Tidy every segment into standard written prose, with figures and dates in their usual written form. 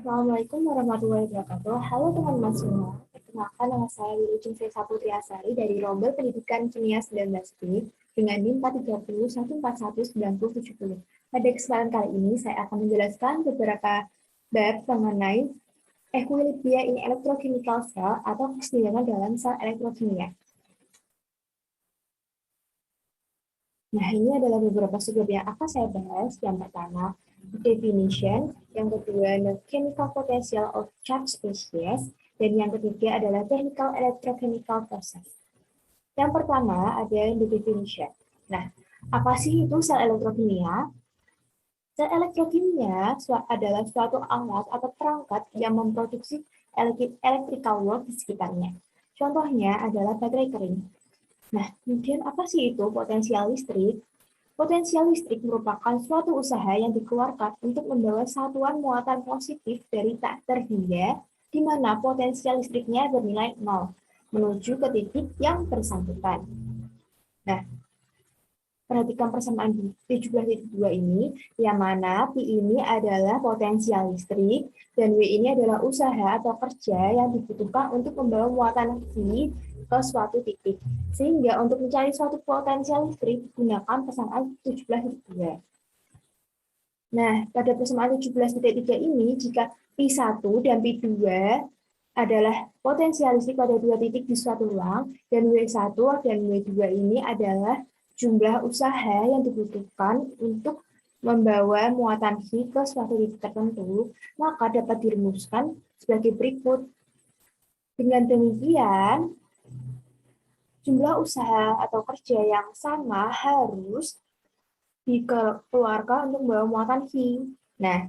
Assalamualaikum warahmatullahi wabarakatuh. Halo teman-teman semua. Perkenalkan, nama saya Wilujeng Sesa Putri Asari dari Rombel Pendidikan Kimia 19B dengan NIM 430141970. Pada kesempatan kali ini, saya akan menjelaskan beberapa bab mengenai equilibria in electrochemical cell atau keseimbangan dalam sel elektrokimia. Nah, ini adalah beberapa subbab yang akan saya bahas. Yang pertama, definition. Yang kedua, the chemical potential of charged species. Dan yang ketiga adalah technical electrochemical process. Yang pertama ada the definition. Nah, apa sih itu sel elektrokimia? Sel elektrokimia adalah suatu alat atau perangkat yang memproduksi electrical work di sekitarnya. Contohnya adalah baterai kering. Nah, kemudian apa sih itu potensial listrik? Potensial listrik merupakan suatu usaha yang dikeluarkan untuk membawa satuan muatan positif dari tak terhingga, di mana potensial listriknya bernilai 0, menuju ke titik yang bersangkutan. Nah, perhatikan persamaan di 17.2 ini, yang mana P ini adalah potensial listrik, dan W ini adalah usaha atau kerja yang dibutuhkan untuk membawa muatan Q ke suatu titik. Sehingga untuk mencari suatu potensial listrik, gunakan persamaan 17.2. Nah, pada persamaan 17.3 ini, jika P1 dan P2 adalah potensial listrik pada dua titik di suatu ruang, dan W1 dan W2 ini adalah jumlah usaha yang dibutuhkan untuk membawa muatan Q ke suatu titik tertentu, maka dapat dirumuskan sebagai berikut. Dengan demikian, jumlah usaha atau kerja yang sama harus dikeluarkan untuk membawa muatan Q. Nah,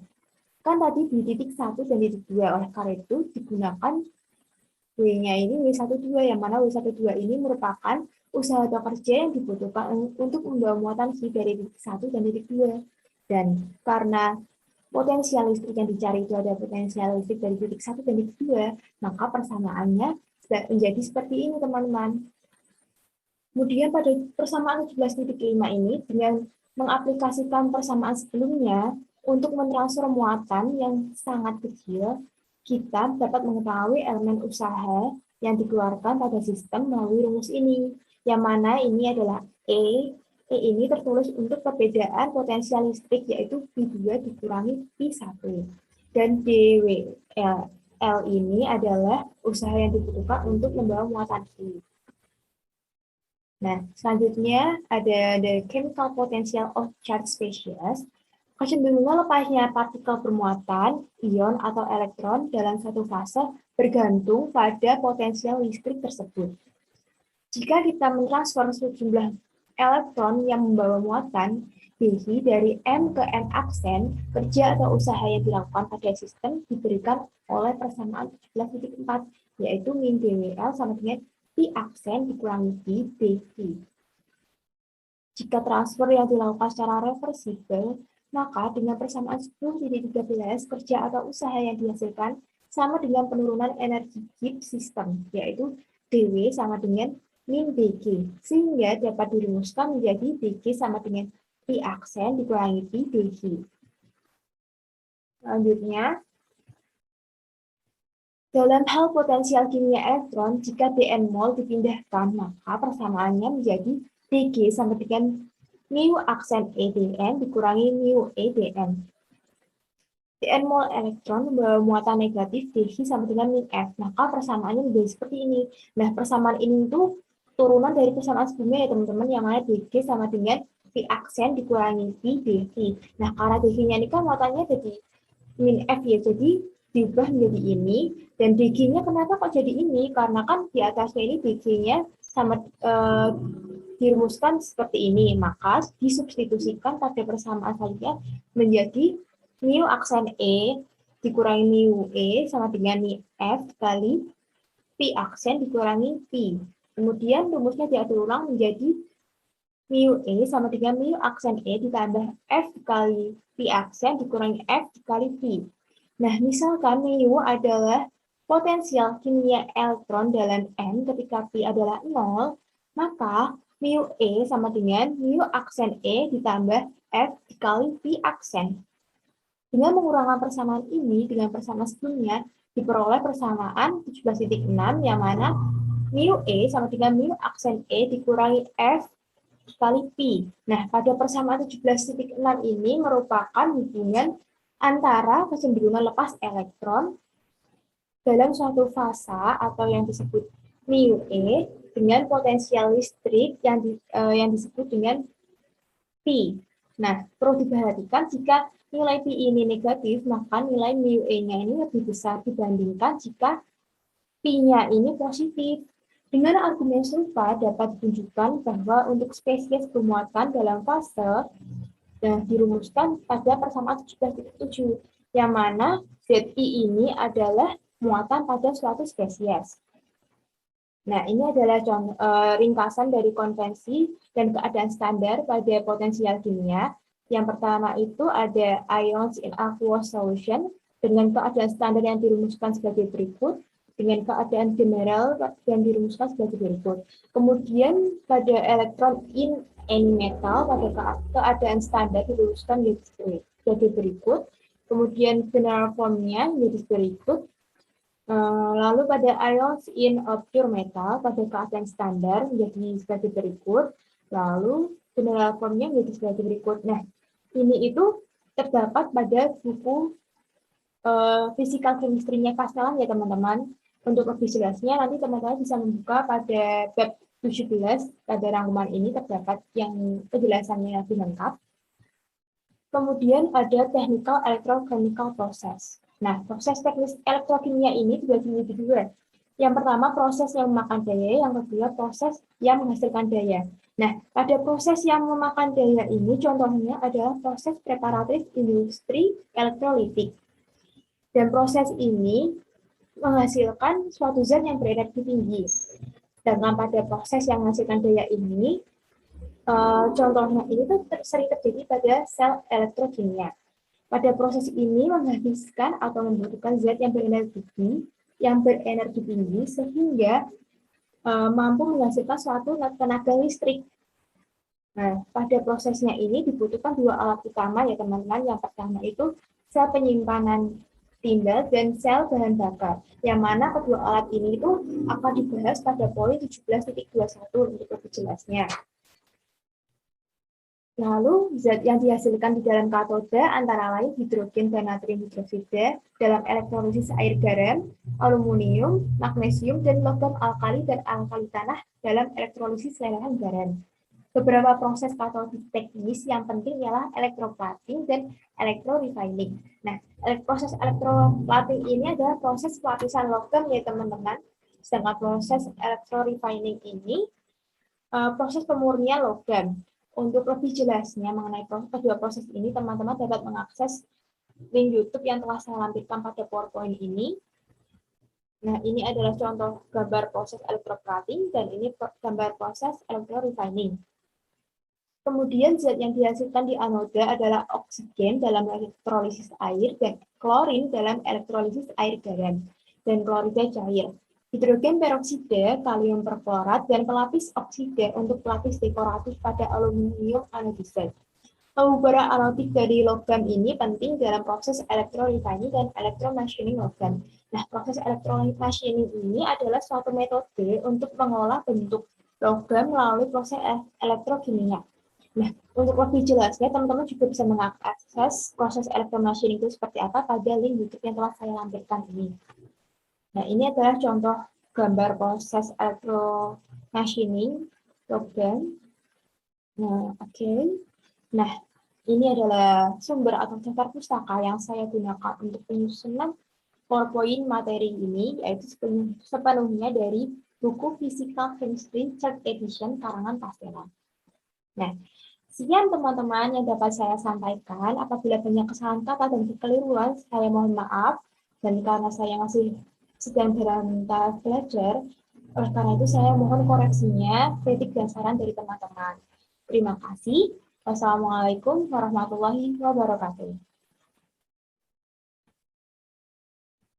kan tadi di titik 1 dan titik 2, oleh karena itu digunakan W-nya ini W12, yang mana W12 ini merupakan usaha atau kerja yang dibutuhkan untuk membawa muatan Q dari titik 1 dan titik 2. Dan karena potensial listrik yang dicari itu ada potensial listrik dari titik 1 dan titik 2, maka persamaannya menjadi seperti ini, teman-teman. Kemudian pada persamaan 17.5 ini, dengan mengaplikasikan persamaan sebelumnya untuk mentransfer muatan yang sangat kecil, kita dapat mengetahui elemen usaha yang dikeluarkan pada sistem melalui rumus ini, yang mana ini adalah E. E ini tertulis untuk perbedaan potensial listrik, yaitu P2 dikurangi P1. Dan DW L ini adalah usaha yang dibutuhkan untuk membawa muatan Q. Nah, selanjutnya ada the chemical potential of charged species. Kecenderungan lepasnya partikel bermuatan, ion atau elektron dalam satu fase bergantung pada potensial listrik tersebut. Jika kita mentransfer sejumlah elektron yang membawa muatan, Dh dari M ke N aksen, kerja atau usaha yang dilakukan pada sistem diberikan oleh persamaan 17.4, yaitu min dWl sama dengan P aksen dikurangi P dV. Jika transfer yang dilakukan secara reversibel, maka dengan persamaan 10.13 kerja atau usaha yang dihasilkan sama dengan penurunan energi heat system, yaitu dW sama dengan min dG, sehingga dapat dirumuskan menjadi dG sama dengan P aksen dikurangi P dG. Selanjutnya, dalam hal potensial kimia elektron, jika Dn mol dipindahkan, maka persamaannya menjadi dG sama dengan mu aksen EDN dikurangi mu EDN. Dn mol elektron membawa muatan negatif Dh sama dengan min F, maka persamaannya menjadi seperti ini. Nah, persamaan ini itu turunan dari persamaan sebelumnya ya teman-teman, yang mana Dg sama dengan P aksen dikurangi P dV. Nah, karena Dv-nya ini kan muatannya jadi min F ya, jadi diubah menjadi ini, dan dG-nya kenapa kok jadi ini? Karena kan di atasnya ini dG-nya sama dirumuskan seperti ini, maka disubstitusikan pada persamaan selanjutnya menjadi mu aksen E dikurangi mu E sama dengan mi F kali P aksen dikurangi P. Kemudian rumusnya diatur ulang menjadi mu E sama dengan mu aksen E ditambah F kali P aksen dikurangi F dikali P. Nah, misalkan mu adalah potensial kimia elektron dalam N ketika P adalah 0, maka mu E sama dengan mu aksen E ditambah F dikali P aksen. Dengan mengurangi persamaan ini dengan persamaan sebelumnya, diperoleh persamaan 17,6 yang mana mu E sama dengan mu aksen E dikurangi F kali Pi. Nah, pada persamaan 17,6 ini merupakan hubungan antara kecenderungan lepas elektron dalam suatu fasa atau yang disebut mu E dengan potensial listrik yang disebut dengan Pi. Nah, perlu diperhatikan jika nilai Pi ini negatif, maka nilai mu E-nya ini lebih besar dibandingkan jika Pi-nya ini positif. Dengan argumen serupa dapat ditunjukkan bahwa untuk spesies bermuatan dalam fase dirumuskan pada persamaan 17,7, yang mana Zi ini adalah muatan pada suatu spesies. Nah, ini adalah ringkasan dari konvensi dan keadaan standar pada potensial kimia. Yang pertama itu ada ions in aqueous solution dengan keadaan standar yang dirumuskan sebagai berikut, dengan keadaan general yang dirumuskan sebagai berikut. Kemudian pada elektron in any metal pada keadaan standar dirumuskan sebagai berikut. Kemudian general formnya menjadi berikut. Lalu pada ions in a pure metal pada keadaan standar menjadi sebagai berikut. Lalu general formnya menjadi sebagai berikut. Nah, ini itu terdapat pada buku Physical Chemistry-nya Castellan ya teman-teman. Untuk lebih jelasnya nanti teman-teman bisa membuka pada bab 17 pada rangkuman ini terdapat yang penjelasannya lebih lengkap. Kemudian ada technical electrochemical process. Nah, proses teknis elektrokimia ini dibagi menjadi dua. Yang pertama proses yang memakan daya, yang kedua proses yang menghasilkan daya. Nah, pada proses yang memakan daya ini contohnya adalah proses preparatif industri elektrolitik. Dan proses ini menghasilkan suatu zat yang berenergi tinggi. Sedangkan pada proses yang menghasilkan daya ini, contohnya ini tuh sering terjadi pada sel elektrokimia. Pada proses ini menghabiskan atau membutuhkan zat yang berenergi tinggi sehingga mampu menghasilkan suatu tenaga listrik. Nah, pada prosesnya ini dibutuhkan dua alat utama ya teman-teman. Yang pertama itu sel penyimpanan timbal dan sel bahan bakar. Yang mana kedua alat ini itu akan dibahas pada poin 17.21 untuk lebih jelasnya. Lalu, zat yang dihasilkan di dalam katode antara lain hidrogen dan natrium hidroksida dalam elektrolisis air garam, aluminium, magnesium, dan logam alkali dan alkali tanah dalam elektrolisis lelehan garam. Beberapa proses katode teknis yang penting ialah elektroplating dan elektrorefining. Nah, proses elektroplating ini adalah proses pelapisan logam ya teman-teman. Sedangkan proses elektrorefining ini proses pemurnian logam. Untuk lebih jelasnya mengenai kedua proses ini, teman-teman dapat mengakses link YouTube yang telah saya lampirkan pada PowerPoint ini. Nah, ini adalah contoh gambar proses elektroplating dan ini gambar proses elektrorefining. Kemudian zat yang dihasilkan di anoda adalah oksigen dalam elektrolisis air dan klorin dalam elektrolisis air garam dan klorida cair. Hidrogen peroksida, kalium perklorat, dan pelapis oksida untuk pelapis dekoratif pada aluminium anodisat. Pembubaran anodik dari logam ini penting dalam proses elektrorefining dan elektromachining logam. Nah, proses elektromachining ini adalah suatu metode untuk mengolah bentuk logam melalui proses elektrokimia. Nah, untuk lebih jelasnya, teman-teman juga bisa mengakses proses elektromachining itu seperti apa pada link YouTube yang telah saya lampirkan ini. Nah, ini adalah contoh gambar proses elektromachining logam. Nah, oke. Nah, ini adalah sumber atau daftar pustaka yang saya gunakan untuk penyusunan PowerPoint materi ini, yaitu sepenuhnya dari buku Physical Chemistry 3rd Edition karangan Castellan. Nah, sekian teman-teman yang dapat saya sampaikan. Apabila banyak kesalahan kata dan kekeliruan, saya mohon maaf. Dan karena saya masih sedang dalam tahap belajar, oleh karena itu saya mohon koreksinya, kritik dan saran dari teman-teman. Terima kasih. Wassalamualaikum warahmatullahi wabarakatuh.